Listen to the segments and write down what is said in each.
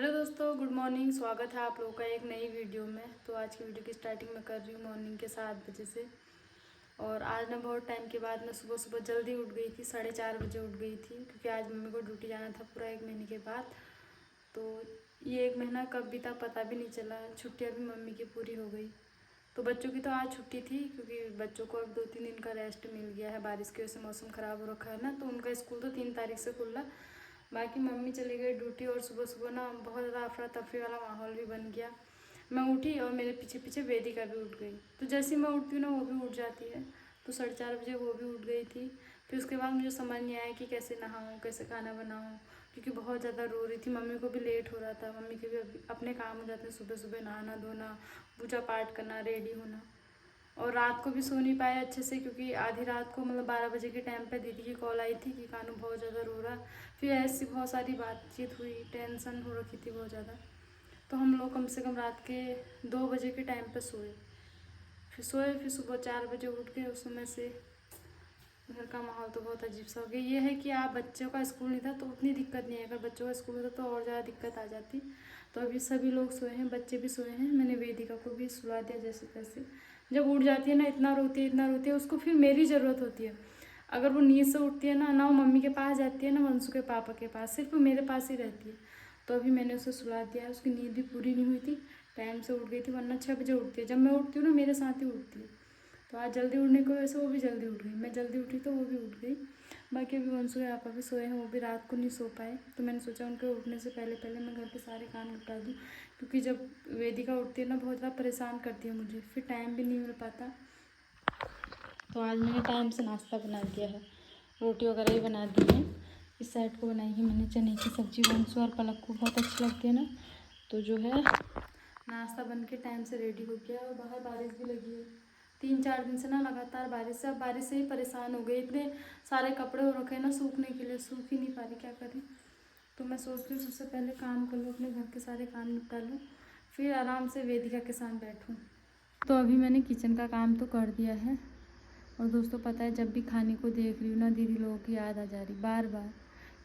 Hello दोस्तों, good morning. स्वागत है आप लोगों का एक नई वीडियो में। तो आज की वीडियो की स्टार्टिंग मैं कर रही हूँ मॉर्निंग के 7 बजे से। और आज ना बहुत टाइम के बाद मैं सुबह सुबह जल्दी उठ गई थी, 4:30 बजे उठ गई थी, क्योंकि आज मम्मी को ड्यूटी जाना था पूरा 1 महीने के बाद। तो ये 1 महीना कब बीता पता भी नहीं चला। छुट्टियाँ भी मम्मी की पूरी हो गई। तो बच्चों की तो आज छुट्टी थी, क्योंकि बच्चों को अब 2-3 दिन का रेस्ट मिल गया है। बारिश की वजह से मौसम ख़राब हो रखा है ना, तो उनका स्कूल तो 3 तारीख से खुला। बाकी मम्मी चली गई ड्यूटी। और सुबह सुबह ना बहुत ज़्यादा अफरा तफरी वाला माहौल भी बन गया। मैं उठी और मेरे पीछे पीछे वेदिका भी उठ गई। तो जैसे ही मैं उठती हूँ ना, वो भी उठ जाती है। तो 4:30 बजे वो भी उठ गई थी। फिर उसके बाद मुझे समझ नहीं आया कि कैसे नहाऊँ, कैसे खाना बनाऊँ, क्योंकि बहुत ज़्यादा रो रही थी। मम्मी को भी लेट हो रहा था। मम्मी के भी अपने काम हो जाते हैं, सुबह सुबह नहाना धोना, पूजा पाठ करना, रेडी होना। और रात को भी सो नहीं पाए अच्छे से, क्योंकि आधी रात को मतलब 12 बजे के टाइम पे दीदी की कॉल आई थी कि कानू बहुत ज़्यादा रो रहा। फिर ऐसी बहुत सारी बातचीत हुई, टेंशन हो रखी थी बहुत ज़्यादा। तो हम लोग कम से कम रात के 2 बजे के टाइम पे सोए। फिर सुबह 4 बजे उठ के उस समय से घर का माहौल तो बहुत अजीब सा हो गया। ये है कि आप बच्चों का स्कूल नहीं था तो उतनी दिक्कत नहीं है, अगर बच्चों का स्कूल होता तो और ज़्यादा दिक्कत आ जाती। तो अभी सभी लोग सोए हैं, बच्चे भी सोए हैं। मैंने वेदिका को भी सुला दिया जैसे तैसे। जब उठ जाती है ना, इतना रोती है, उसको फिर मेरी ज़रूरत होती है। अगर वो नींद से उठती है ना वो मम्मी के पास जाती है ना वंशु के पापा के पास, सिर्फ वो मेरे पास ही रहती है। तो अभी मैंने उसे सुला दिया। उसकी नींद भी पूरी नहीं हुई थी, टाइम से उठ गई थी, वरना 6 बजे उठती है। जब मैं उठती हूँ ना, मेरे साथ ही उठती है। तो आज जल्दी उठने की वजह से वो भी जल्दी उठ गई, मैं जल्दी उठी तो वो भी उठ गई। बाकी अभी वंशु के पापा भी सोए हैं, वो भी रात को नहीं सो पाए। तो मैंने सोचा उनके उठने से पहले पहले मैं घर के सारे काम निपटा दूँ, क्योंकि जब वेदिका उठती है ना बहुत ज़्यादा परेशान करती है मुझे, फिर टाइम भी नहीं मिल पाता। तो आज मैंने टाइम से नाश्ता बना दिया है, रोटी वगैरह भी बना दी है। इस साइड को बनाई है मैंने चने की सब्ज़ी। वंशु और पलक को बहुत अच्छी लगती है ना, तो जो है नाश्ता बन के टाइम से रेडी हो गया। और बाहर बारिश भी लगी है 3-4 दिन से ना, लगातार बारिश से। अब बारिश से ही परेशान हो गई। इतने सारे कपड़े हो रखे हैं ना सूखने के लिए, सूख ही नहीं पा रही, क्या करें। तो मैं सोचती हूँ सबसे पहले काम कर लूँ, अपने घर के सारे काम निपटा लूँ, फिर आराम से वेदिका के साथ बैठूँ। तो अभी मैंने किचन का काम तो कर दिया है। और दोस्तों पता है, जब भी खाने को देख रही हूँ ना, दीदी लोगों की याद आ जा रही बार बार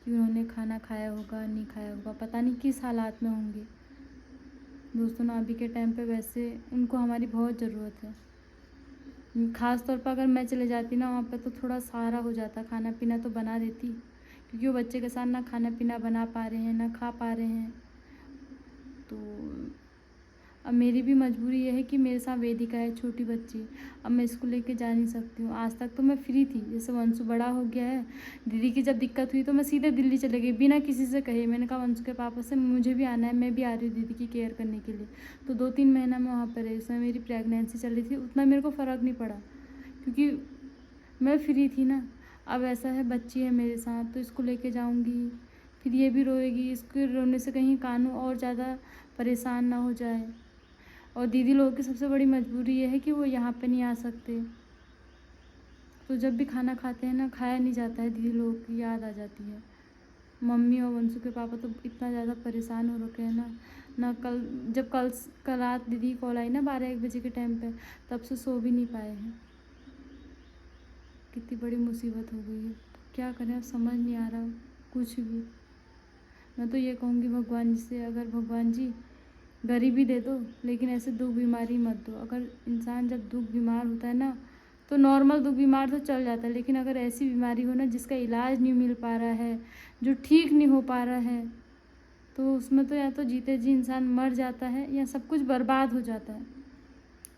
कि उन्होंने खाना खाया होगा नहीं खाया होगा, पता नहीं किस हालात में होंगे। दोस्तों ना अभी के टाइम पे वैसे उनको हमारी बहुत ज़रूरत है। ख़ास तौर पर अगर मैं चले जाती ना वहाँ पे, तो थोड़ा सहारा हो जाता, खाना पीना तो बना देती, क्योंकि वो बच्चे के साथ ना खाना पीना बना पा रहे हैं ना खा पा रहे हैं। तो अब मेरी भी मजबूरी ये है कि मेरे साथ वेदिका है, छोटी बच्ची। अब मैं इसको लेके जा नहीं सकती हूँ। आज तक तो मैं फ्री थी, जैसे वंशु बड़ा हो गया है, दीदी की जब दिक्कत हुई तो मैं सीधे दिल्ली चले गई बिना किसी से कहे। मैंने कहा वंशु के पापा से मुझे भी आना है, मैं भी आ रही हूँ दीदी की केयर करने के लिए। तो 2-3 महीना मैं वहाँ पर रही। उसमें मेरी प्रेगनेंसी चल रही थी, उतना मेरे को फ़र्क नहीं पड़ा, क्योंकि मैं फ्री थी ना। अब ऐसा है, बच्ची है मेरे साथ, तो इसको लेके जाऊँगी, फिर ये भी रोएगी। इसके रोने से कहीं कानू और ज़्यादा परेशान ना हो जाए। और दीदी लोगों की सबसे बड़ी मजबूरी ये है कि वो यहाँ पे नहीं आ सकते। तो जब भी खाना खाते हैं ना, खाया नहीं जाता है, दीदी लोगों की याद आ जाती है। मम्मी और वंशु के पापा तो इतना ज़्यादा परेशान हो रखे हैं ना कल रात दीदी कॉल आई ना 12-1 बजे के टाइम पे, तब से सो भी नहीं पाए हैं। कितनी बड़ी मुसीबत हो गई है, क्या करें अब समझ नहीं आ रहा कुछ भी। मैं तो ये कहूँगी भगवान जी से, अगर भगवान जी गरीबी दे दो, लेकिन ऐसे दुख बीमारी मत दो। अगर इंसान जब दुख बीमार होता है ना, तो नॉर्मल दुख बीमार तो चल जाता है, लेकिन अगर ऐसी बीमारी हो ना जिसका इलाज नहीं मिल पा रहा है, जो ठीक नहीं हो पा रहा है, तो उसमें तो या तो जीते जी इंसान मर जाता है या सब कुछ बर्बाद हो जाता है।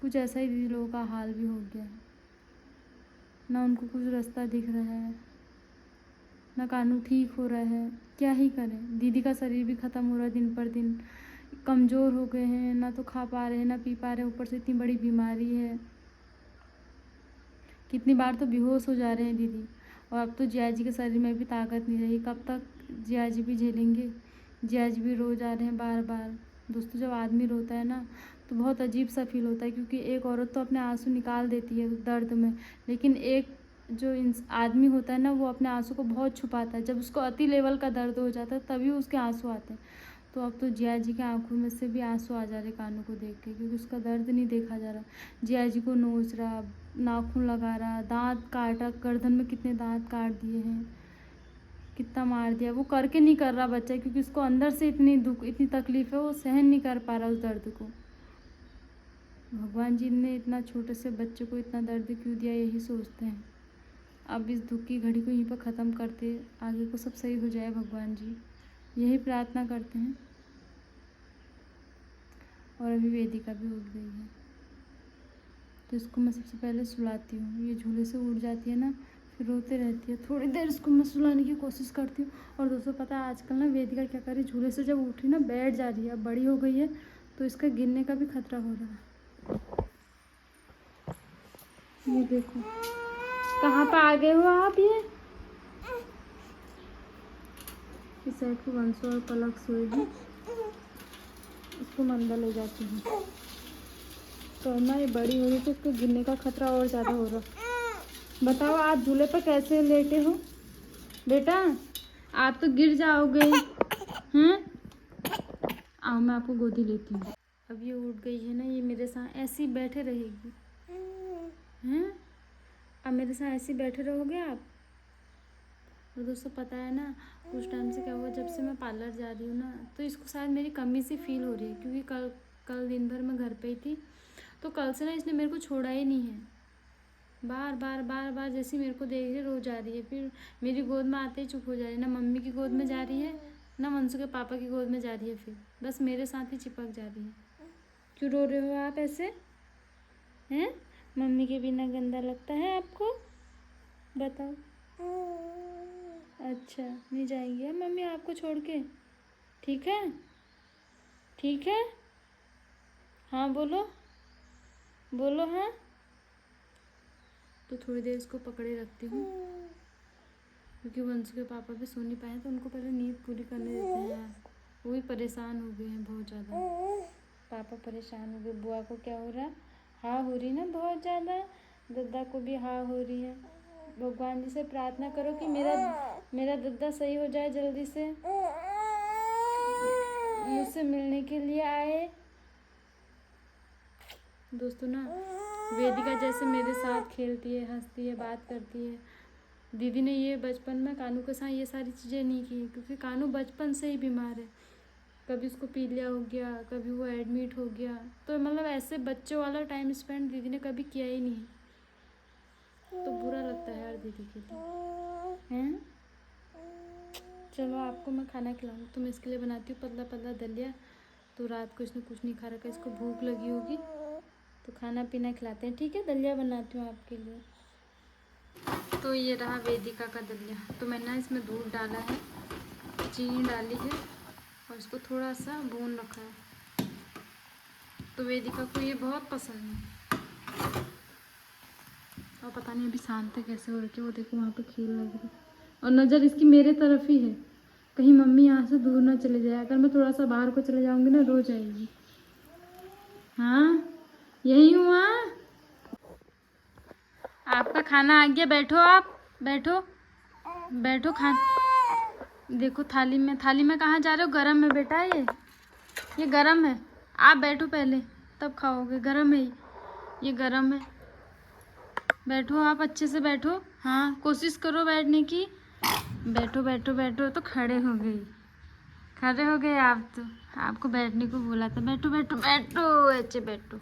कुछ ऐसा ही दीदी लोगों का हाल भी हो गया है ना। उनको कुछ रास्ता दिख रहा है ना, कानू ठीक हो रहा है, क्या ही करें। दीदी का शरीर भी ख़त्म हो रहा है, दिन पर दिन कमज़ोर हो गए हैं, ना तो खा पा रहे हैं ना पी पा रहे हैं, ऊपर से इतनी बड़ी बीमारी है। कितनी बार तो बेहोश हो जा रहे हैं दीदी। और अब तो जिया जी के शरीर में भी ताकत नहीं रही, कब तक जिया जी भी झेलेंगे। जिया जी भी रो जा रहे हैं बार बार। दोस्तों जब आदमी रोता है ना, तो बहुत अजीब सा फील होता है, क्योंकि एक औरत तो अपने आंसू निकाल देती है दर्द में, लेकिन एक जो आदमी होता है ना, वो अपने आंसू को बहुत छुपाता है। जब उसको अति लेवल का दर्द हो जाता है तभी उसके आंसू आते हैं। तो अब तो जिया जी की आंखों में से भी आंसू आ जा रहे कानों को देख के, क्योंकि उसका दर्द नहीं देखा जा रहा। जिया जी को नोच रहा, नाखून लगा रहा, दांत काटा, गर्दन में कितने दांत काट दिए हैं। कितना मार दिया। वो करके नहीं कर रहा बच्चा, क्योंकि उसको अंदर से इतनी दुख, इतनी तकलीफ है, वो सहन नहीं कर पा रहा उस दर्द को। भगवान जी ने इतना छोटे से बच्चे को इतना दर्द क्यों दिया, यही सोचते हैं। अब इस दुख की घड़ी को यहीं पर ख़त्म करते, आगे को सब सही हो जाए भगवान जी, यही प्रार्थना करते हैं। और अभी वेदिका भी उठ गई है, तो इसको मैं सबसे पहले सुलाती हूँ। ये झूले से उठ जाती है ना, फिर रोते रहती है। थोड़ी देर इसको मैं सुलाने की कोशिश करती हूँ। और दोस्तों पता है आजकल ना वेदिका क्या कर रही है, झूले से जब उठी ना बैठ जा रही है। अब बड़ी हो गई है तो इसका गिरने का भी खतरा हो रहा है। ये देखो कहाँ पर आ गए हो आप। ये इस साइड को वंशु और पलक सोएगी, इसको मंदा ले जाती हूँ। तो ना ये बड़ी हो रही तो इसको गिरने का खतरा और ज़्यादा हो रहा। बताओ आप झूले पर कैसे लेटे हो बेटा, आप तो गिर जाओगे। हैं आओ मैं आपको गोदी लेती हूँ। अब ये उठ गई है ना, ये मेरे साथ ऐसे ही बैठे रहेगी। हैं अब मेरे साथ ऐसे ही बैठे रहोगे आप। तो दोस्तों पता है ना कुछ टाइम से क्या हुआ, जब से मैं पार्लर जा रही हूँ ना, तो इसको शायद मेरी कमी सी फील हो रही है, क्योंकि कल दिन भर मैं घर पे ही थी। तो कल से ना इसने मेरे को छोड़ा ही नहीं है। बार बार जैसे मेरे को देख रही रो जा रही है। फिर मेरी गोद में आते ही चुप हो जा रही है, ना मम्मी की गोद में जा रही है ना वंशु के पापा की गोद में जा रही है। फिर बस मेरे साथ ही चिपक जा रही है। क्यों रो रहे हो आप ऐसे हैं? मम्मी के बिना गंदा लगता है आपको, बताओ। अच्छा नहीं जाएंगी अब मम्मी आपको छोड़ के, ठीक है ठीक है। हाँ बोलो बोलो हाँ। तो थोड़ी देर इसको पकड़े रखती हूँ, क्योंकि वंशु के पापा भी सो नहीं पाए, तो उनको पहले नींद पूरी करने देते हैं यार। वो भी परेशान हो गए हैं बहुत ज़्यादा। पापा परेशान हो गए। बुआ को क्या हो रहा, हाँ हो रही ना बहुत ज़्यादा। दद्दा को भी हाँ हो रही है। भगवान जी से प्रार्थना करो कि मेरा दद्दा सही हो जाए, जल्दी से मुझसे मिलने के लिए आए। दोस्तों ना वेदिका जैसे मेरे साथ खेलती है, हंसती है, बात करती है। दीदी ने ये बचपन में कानू के साथ ये सारी चीज़ें नहीं की, क्योंकि कानू बचपन से ही बीमार है। कभी उसको पीलिया हो गया, कभी वो एडमिट हो गया। तो मतलब ऐसे बच्चों वाला टाइम स्पेंड दीदी ने कभी किया ही नहीं। तो बुरा लगता है यार दीदी के लिए हैं। चलो आपको मैं खाना खिलाऊँ, तो मैं इसके लिए बनाती हूँ पतला पतला दलिया। तो रात को इसने कुछ नहीं खा रखा, इसको भूख लगी होगी, तो खाना पीना खिलाते हैं, ठीक है। दलिया बनाती हूँ आपके लिए। तो ये रहा वेदिका का दलिया। तो मैंने इसमें दूध डाला है, चीनी डाली है, और इसको थोड़ा सा भून रखा है। तो वेदिका को ये बहुत पसंद है। और पता नहीं अभी शांत है कैसे हो रही है, वो देखो वहाँ पे खेल लग रही है। और नज़र इसकी मेरे तरफ ही है, कहीं मम्मी यहाँ से दूर ना चले जाए। अगर मैं थोड़ा सा बाहर को चले जाऊँगी ना रो जाएगी। हाँ यही हूँ। हाँ आपका खाना आ गया, बैठो आप, बैठो बैठो। देखो थाली में कहाँ जा रहे हो? गरम है बेटा, ये गरम है। आप बैठो पहले तब खाओगे, गरम है ये गरम है। बैठो आप अच्छे से बैठो। हाँ कोशिश करो बैठने की। बैठो बैठो बैठो। तो खड़े हो गए आप। तो आपको बैठने को बोला था। बैठो बैठो बैठो अच्छे बैठो।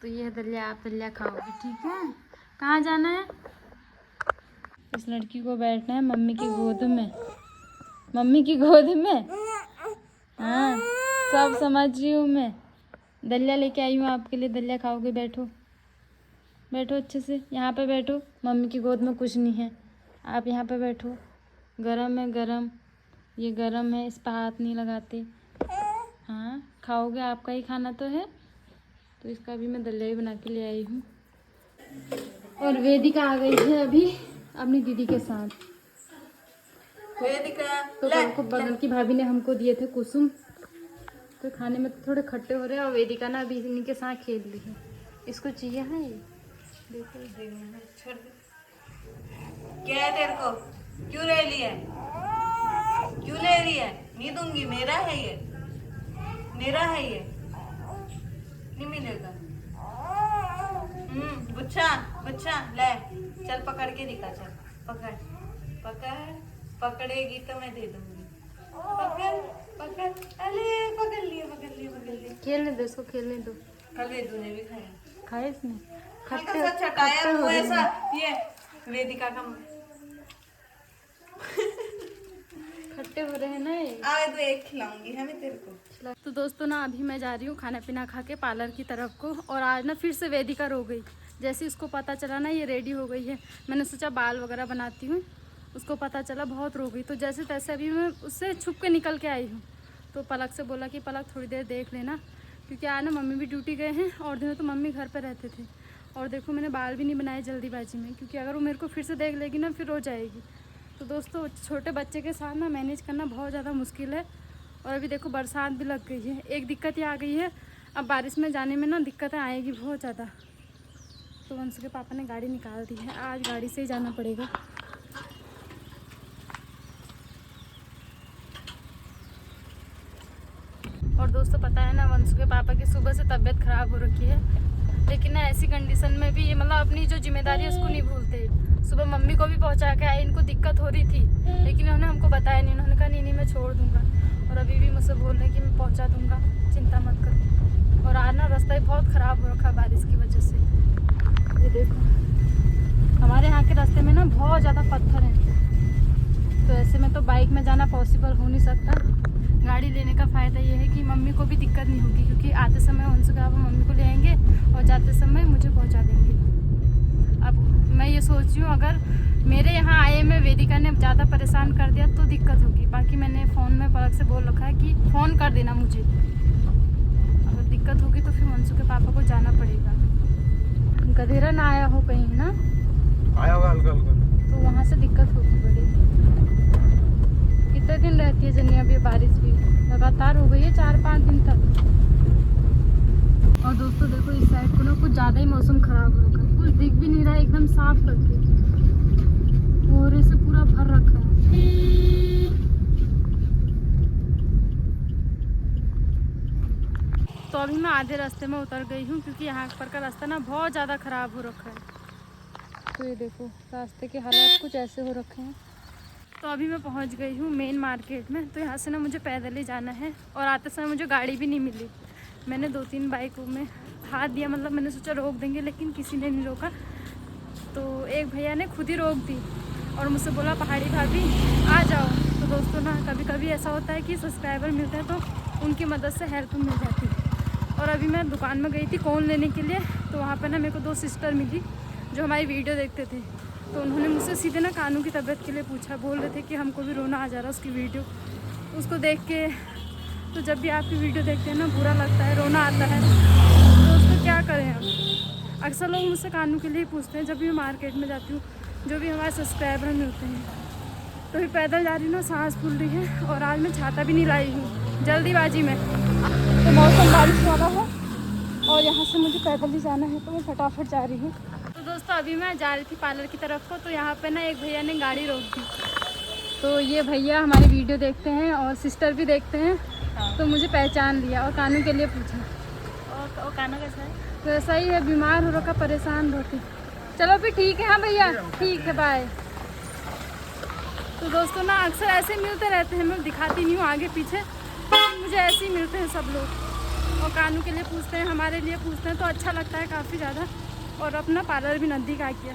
तो ये दलिया आप दलिया खाओगे, ठीक है। कहाँ जाना है? इस लड़की को बैठना है मम्मी की गोद में, मम्मी की गोद में। हाँ सब समझ रही हूँ मैं। दलिया लेके आई हूँ आपके लिए, दलिया खाओगे। बैठो बैठो अच्छे से, यहाँ पे बैठो। मम्मी की गोद में कुछ नहीं है, आप यहाँ पे बैठो। गरम है गरम, ये गरम है, इस पर हाथ नहीं लगाते। हाँ खाओगे, आपका ही खाना तो है। तो इसका भी मैं दलिया ही बना के ले आई हूँ। और वेदिका आ गई है अभी अपनी दीदी के साथ। वेदिका तो कल को बगल की भाभी ने हमको दिए थे कुसुम, तो खाने में तो थोड़े खट्टे हो रहे हैं। और वेदिका ना अभी इन्हीं के साथ खेल रही है। इसको चाहिए है ये, देखो क्या है तेरे को? क्यों ले रही है? क्यों ले रही है? नहीं दूंगी, मेरा है ये, मेरा है ये, नहीं मिलेगा। बच्चा बच्चा ले, चल पकड़ के दिखा, चल पकड़ पकड़ पकड़ेगी तो मैं दे दूंगी। पकड़ पकड़, अरे पकड़ लिए पकड़ लिए पकड़ लिए। खेलने दो इसको, खेलने दो। कल वेदू ने भी खाया, खाए इसने? हल्का सा चटाया खट्टे हो वो रहे ऐसा। हैं। ये वेदिका का खट्टे हो रहे हैं ना ये। आए तो एक खिलाऊंगी है मैं तेरे को। तो दोस्तों ना अभी मैं जा रही हूँ खाना पीना खा के पार्लर की तरफ को। और आज ना फिर से वेदिका रो गई। जैसे उसको पता चला ना ये रेडी हो गई है, मैंने सोचा बाल वगैरह बनाती हूँ। उसको पता चला बहुत रो गई, तो जैसे तैसे अभी मैं उससे छुप के निकल के आई हूँ। तो पलक से बोला कि पलक थोड़ी देर देख लेना, क्योंकि आज ना मम्मी भी ड्यूटी गए हैं और दिनों तो मम्मी घर पर रहते थे। और देखो मैंने बाल भी नहीं बनाए जल्दीबाजी में, क्योंकि अगर वो मेरे को फिर से देख लेगी ना फिर रो जाएगी। तो दोस्तों छोटे बच्चे के साथ ना मैनेज करना बहुत ज़्यादा मुश्किल है। और अभी देखो बरसात भी लग गई है। एक दिक्कत ये आ गई है, अब बारिश में जाने में ना दिक्कतें आएगी बहुत ज़्यादा। तो वंशु के पापा ने गाड़ी निकाल दी है, आज गाड़ी से ही जाना पड़ेगा। और दोस्तों पता है ना वंशु के पापा की सुबह से तबीयत ख़राब हो रखी है, लेकिन ना ऐसी कंडीशन में भी ये मतलब अपनी जो जिम्मेदारी है उसको नहीं भूलते। सुबह मम्मी को भी पहुंचा के आए, इनको दिक्कत हो रही थी लेकिन उन्होंने हमको बताया नहीं। उन्होंने कहा नहीं मैं छोड़ दूंगा। और अभी भी मुझसे बोल रहे हैं कि मैं पहुंचा दूंगा, चिंता मत करो। और आज ना रास्ता ही बहुत ख़राब हो रखा है बारिश की वजह से। ये देखो हमारे यहाँ के रास्ते में ना बहुत ज़्यादा पत्थर हैं, तो ऐसे में तो बाइक में जाना पॉसिबल हो नहीं सकता। गाड़ी लेने का फ़ायदा ये है कि मम्मी को भी दिक्कत नहीं होगी, क्योंकि आते समय उनसे कहा वो मम्मी को ले आएंगे और जाते समय मुझे पहुंचा देंगे। अब मैं ये सोच रही हूँ अगर मेरे यहाँ आए में वेदिका ने ज़्यादा परेशान कर दिया तो दिक्कत होगी। बाकी मैंने फ़ोन में पलक से बोल रखा है कि फ़ोन कर देना मुझे, अगर दिक्कत होगी तो फिर मंसू के पापा को जाना पड़ेगा। गधेरा ना आया हो कहीं ना, आया होगा हल्का हल्का, तो वहाँ से दिक्कत होगी बड़ी। कितने दिन रहती है जनिया भी बारिश भी लगातार हो गई है 4-5 दिन तक। और दोस्तों देखो इस साइड को ना कुछ ज़्यादा ही मौसम ख़राब हो रखा है, कुछ दिख भी नहीं रहा है एकदम साफ करके, कोहरे से पूरा भर रखा है। तो अभी मैं आधे रास्ते में उतर गई हूँ, क्योंकि यहाँ पर का रास्ता ना बहुत ज़्यादा ख़राब हो रखा है। तो ये देखो रास्ते के हालात कुछ ऐसे हो रखे हैं। तो अभी मैं पहुँच गई हूँ मेन मार्केट में। तो यहाँ से ना मुझे पैदल ही जाना है, और आते समय मुझे गाड़ी भी नहीं मिली। मैंने 2-3 बाइकों में हाथ दिया, मतलब मैंने सोचा रोक देंगे लेकिन किसी ने नहीं रोका। तो एक भैया ने खुद ही रोक दी और मुझसे बोला पहाड़ी भाभी आ जाओ। तो दोस्तों ना कभी कभी ऐसा होता है कि सब्सक्राइबर मिलते हैं तो उनकी मदद से हेल्प मिल जाती है। और अभी मैं दुकान में गई थी कोन लेने के लिए, तो वहाँ पर ना मेरे को 2 सिस्टर मिली जो हमारी वीडियो देखते थे। तो उन्होंने मुझसे सीधे ना कानू की तबीयत के लिए पूछा, बोल रहे थे कि हमको भी रोना आ जा रहा उसकी वीडियो उसको देख के। तो जब भी आपकी वीडियो देखते हैं ना बुरा लगता है, रोना आता है, तो उसको क्या करें हम। अक्सर लोग मुझसे कानू के लिए पूछते हैं जब भी मैं मार्केट में जाती हूँ, जो भी हमारे सब्सक्राइबर मिलते हैं। तो भी पैदल जा रही हूँ ना, सांस फूल रही है, और आज मैं छाता भी नहीं लाई हूँ जल्दीबाजी में। तो मौसम बारिश वाला है और यहाँ से मुझे पैदल ही जाना है, तो मैं फटाफट जा रही हूँ। तो दोस्तों अभी मैं जा रही थी पार्लर की तरफ को, तो यहाँ पे ना एक भैया ने गाड़ी रोक दी। तो ये भैया हमारी वीडियो देखते हैं और सिस्टर भी देखते हैं। हाँ। तो मुझे पहचान लिया और कानू के लिए पूछा। और कानू कैसा है? तो ऐसा ही है, बीमार हो रखा, परेशान बहुत ही। चलो फिर ठीक है। हाँ भैया ठीक है, बाय। तो दोस्तों ना अक्सर ऐसे मिलते रहते हैं, मैं दिखाती नहीं हूँ आगे पीछे, लेकिन मुझे ऐसे ही मिलते हैं सब लोग। और कानू के लिए पूछते हैं, हमारे लिए पूछते हैं, तो अच्छा लगता है काफ़ी ज़्यादा। और अपना पार्लर भी नज़दीक आ गया।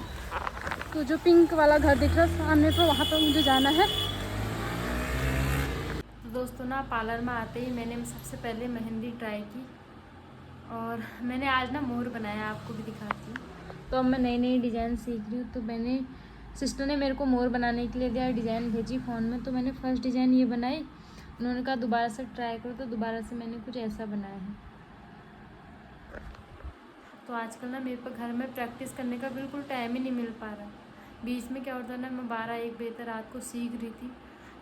तो जो पिंक वाला घर दिख रहा है सामने, तो वहाँ पर मुझे जाना है। तो दोस्तों ना पार्लर में आते ही मैंने सबसे पहले मेहंदी ट्राई की, और मैंने आज ना मोर बनाया, आपको भी दिखाती हूँ। तो अब मैं नई नई डिज़ाइन सीख रही हूँ। तो मैंने सिस्टर ने मेरे को मोर बनाने के लिए दिया, डिज़ाइन भेजी फ़ोन में। तो मैंने फर्स्ट डिज़ाइन ये बनाई, उन्होंने कहा दोबारा से ट्राई करो, तो दोबारा से मैंने कुछ ऐसा बनाया है। तो आजकल ना मेरे पर घर में प्रैक्टिस करने का बिल्कुल टाइम ही नहीं मिल पा रहा। बीच में क्या होता है ना, मैं 12-1 बजे तक रात को सीख रही थी,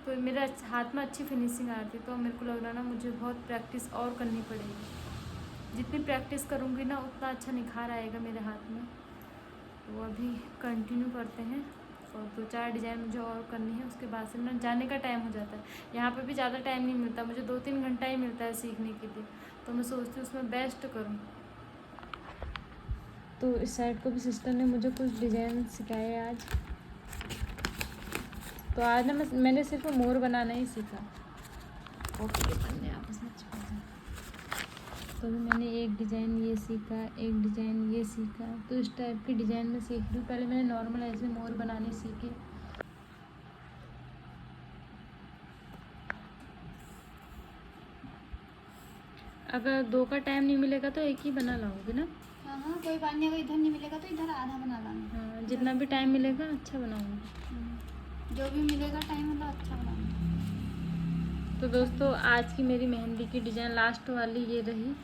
तो मेरे हाथ में अच्छी फिनिशिंग आ रही थी। तो मेरे को लग रहा ना मुझे बहुत प्रैक्टिस और करनी पड़ेगी। जितनी प्रैक्टिस करूँगी ना उतना अच्छा निखार आएगा मेरे हाथ में। तो अभी कंटिन्यू करते हैं, और 2-4 डिज़ाइन मुझे और करनी है, उसके बाद से ना जाने का टाइम हो जाता है। यहाँ पे भी ज़्यादा टाइम नहीं मिलता मुझे, 2-3 घंटा ही मिलता है सीखने के लिए। तो मैं सोचती हूँ उसमें बेस्ट करूँ। तो इस साइड को भी सिस्टर ने मुझे कुछ डिज़ाइन सिखाए आज। तो आज ना मैंने सिर्फ मोर बनाना ही सीखा। ओके के पन्ने आपस में चिपक जाए। तो भी मैंने एक डिज़ाइन ये सीखा, एक डिज़ाइन ये सीखा, तो इस टाइप की डिज़ाइन में सीख रही हूँ। पहले मैंने नॉर्मल ऐसे मोर बनाने सीखे। अगर 2 का टाइम नहीं मिलेगा तो एक ही बना लाऊंगी ना। हाँ हाँ, कोई बात नहीं, अगर इधर नहीं मिलेगा तो इधर आधा बना लाना। हाँ, जितना भी टाइम मिलेगा अच्छा बनाऊंगी। जो भी मिलेगा टाइम मतलब अच्छा बनाना। तो दोस्तों आज की मेरी मेहंदी की डिज़ाइन लास्ट वाली ये रही।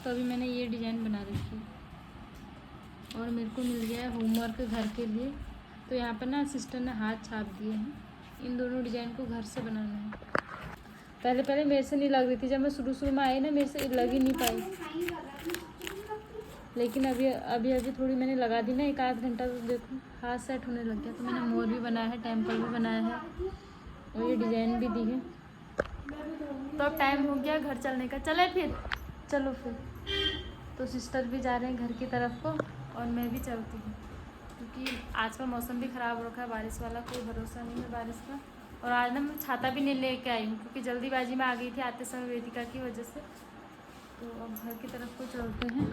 तो अभी मैंने ये डिज़ाइन बना रखी है और मेरे को मिल गया है होमवर्क घर के लिए। तो यहाँ पर ना सिस्टर ने हाथ छाप दिए हैं। इन दोनों डिज़ाइन को घर से बनाना है। पहले मेरे से नहीं लग रही थी, जब मैं शुरू में आई ना मेरे से लग ही नहीं पाई, लेकिन अभी थोड़ी मैंने लगा दी ना 1 आध घंटा, तो देखो हाथ सेट होने लग गया। तो मैंने मोर भी बनाया है, टेम्पल भी बनाया है और ये डिज़ाइन भी दी है। तो अब टाइम हो गया घर चलने का। चले फिर, चलो फिर। तो सिस्टर भी जा रहे हैं घर की तरफ को और मैं भी चलती हूँ, क्योंकि आज का मौसम भी ख़राब हो रखा है, बारिश वाला कोई भरोसा नहीं है बारिश का। और आज ना मैं छाता भी नहीं लेके आई हूँ, क्योंकि जल्दीबाजी में आ गई थी आते समय वेदिका की वजह से। तो अब घर की तरफ को चलते हैं।